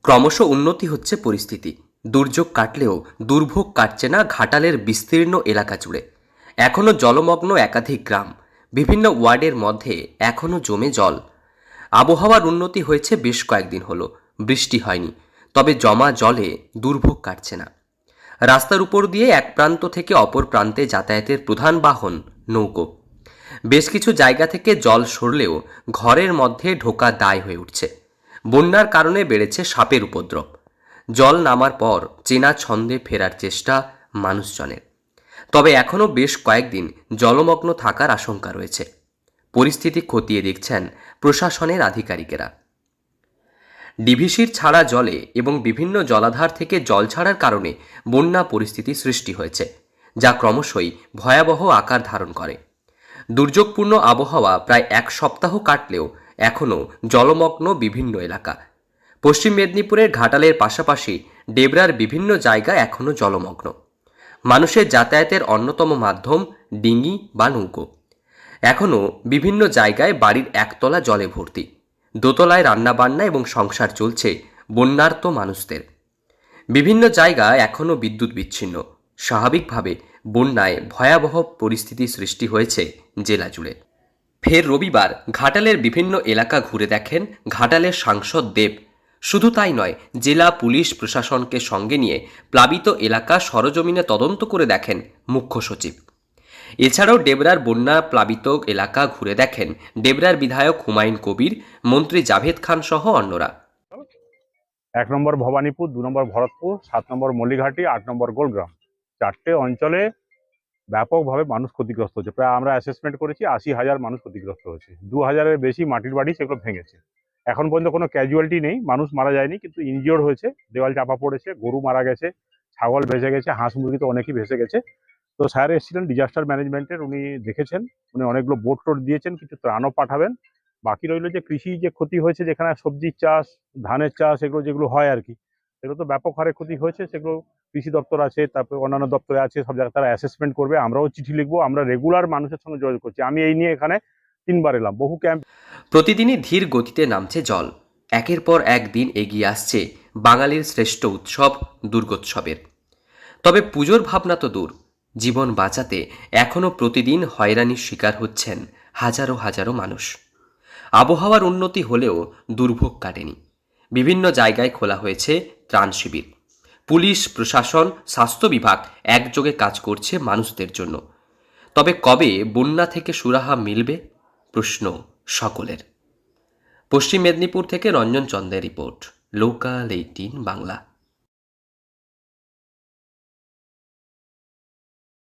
ক্রমশ উন্নতি হচ্ছে পরিস্থিতি। দুর্যোগ কাটলেও দুর্ভোগ কাটছে না ঘাটালের বিস্তীর্ণ এলাকা জুড়ে। এখনও জলমগ্ন একাধিক গ্রাম, বিভিন্ন ওয়ার্ডের মধ্যে এখনও জমে জল। আবহাওয়ার উন্নতি হয়েছে, বেশ কয়েকদিন হলো বৃষ্টি হয়নি, তবে জমা জলে দুর্ভোগ কাটছে না। রাস্তার উপর দিয়ে এক প্রান্ত থেকে অপর প্রান্তে যাতায়াতের প্রধান বাহন নৌকো। বেশ কিছু জায়গা থেকে জল সরলেও ঘরের মধ্যে ঢোকা দায় হয়ে উঠছে। বন্যার কারণে বেড়েছে সাপের উপদ্রব। জল নামার পর চেনা ছন্দে ফেরার চেষ্টা মানুষজনের, তবে এখনও বেশ কয়েকদিন জলমগ্ন থাকার আশঙ্কা রয়েছে। পরিস্থিতি খতিয়ে দেখছেন প্রশাসনের আধিকারিকেরা। ডিভিসির ছাড়া জলে এবং বিভিন্ন জলাধার থেকে জল ছাড়ার কারণে বন্যা পরিস্থিতি সৃষ্টি হয়েছে, যা ক্রমশই ভয়াবহ আকার ধারণ করে। দুর্যোগপূর্ণ আবহাওয়া প্রায় এক সপ্তাহ কাটলেও এখনও জলমগ্ন বিভিন্ন এলাকা। পশ্চিম মেদিনীপুরের ঘাটালের পাশাপাশি ডেবরার বিভিন্ন জায়গা এখনও জলমগ্ন। মানুষের যাতায়াতের অন্যতম মাধ্যম ডিঙি বা নৌকো। এখনও বিভিন্ন জায়গায় বাড়ির একতলা জলে ভর্তি, দোতলায় রান্নাবান্না এবং সংসার চলছে বন্যার্ত মানুষদের। বিভিন্ন জায়গায় এখনও বিদ্যুৎ বিচ্ছিন্ন। স্বাভাবিকভাবে বন্যায় ভয়াবহ পরিস্থিতি সৃষ্টি হয়েছে জেলা জুড়ে। ফের রবিবার ঘাটালের বিভিন্ন এলাকা ঘুরে দেখেন ঘাটালের সাংসদ দেব। শুধু তাই নয়, জেলা পুলিশ প্রশাসনকে সঙ্গে নিয়ে প্লাবিত এলাকা সরজমিনে তদন্ত করে দেখেন মুখ্য সচিব। এছাড়াও ডেবরার বন্যা প্লাবিত এলাকা ঘুরে দেখেন ডেবরার বিধায়ক হুমায়ুন কবির, মন্ত্রী জাভেদ খান সহ অন্যরা। 1 নম্বর ভবানীপুর, 2 নম্বর ভরতপুর, 7 নম্বর মল্লিঘাটি, 8 নম্বর গোলগ্রাম, 4টে অঞ্চলে ব্যাপকভাবে মানুষ ক্ষতিগ্রস্ত হচ্ছে। প্রায় আমরা অ্যাসেসমেন্ট করেছি 80,000 মানুষ ক্ষতিগ্রস্ত হয়েছে। 2,000-এর বেশি মাটির বাড়ি সেগুলো ভেঙেছে। এখন পর্যন্ত কোনো ক্যাজুয়ালিটি নেই, মানুষ মারা যায়নি, কিন্তু ইনজিওর হয়েছে, দেওয়াল চাপা পড়েছে, গরু মারা গেছে, ছাগল ভেসে গেছে, হাঁস মুরগি তো অনেকই ভেসে গেছে। তো স্যার এসেছিলেন ডিজাস্টার ম্যানেজমেন্টের, উনি দেখেছেন, উনি অনেকগুলো বোট টোট দিয়েছেন, কিছু ত্রাণও পাঠাবেন। বাকি রইল যে কৃষি যে ক্ষতি হয়েছে, যেখানে সবজির চাষ, ধানের চাষ, এগুলো যেগুলো হয় আর কি, সেগুলো তো ব্যাপক হারে ক্ষতি হয়েছে। সেগুলো কৃষি দপ্তর আছে, তারপরে অন্যান্য দপ্তরে আছে, সব জায়গায় তারা অ্যাসেসমেন্ট করবে। আমরাও চিঠি লিখবো, আমরা রেগুলার মানুষের সঙ্গে যোগাযোগ করছি। আমি এই নিয়ে এখানে 3বার এলাম, বহু ক্যাম্প। প্রতিদিনই ধীর গতিতে নামছে জল। একের পর এক দিন এগিয়ে আসছে বাঙালির শ্রেষ্ঠ উৎসব দুর্গোৎসবের। তবে পুজোর ভাবনা তো দূর, জীবন বাঁচাতে এখনও প্রতিদিন হয়রানির শিকার হচ্ছেন হাজারো হাজারো মানুষ। আবহাওয়ার উন্নতি হলেও দুর্ভোগ কাটেনি। বিভিন্ন জায়গায় খোলা হয়েছে ত্রাণ শিবির। পুলিশ প্রশাসন, স্বাস্থ্য বিভাগ একযোগে কাজ করছে মানুষদের জন্য। তবে কবে বন্যা থেকে সুরাহা মিলবে, প্রশ্ন সকলের। পশ্চিম মেদিনীপুর থেকে রঞ্জন চন্দের রিপোর্ট, লোকাল 18 বাংলা।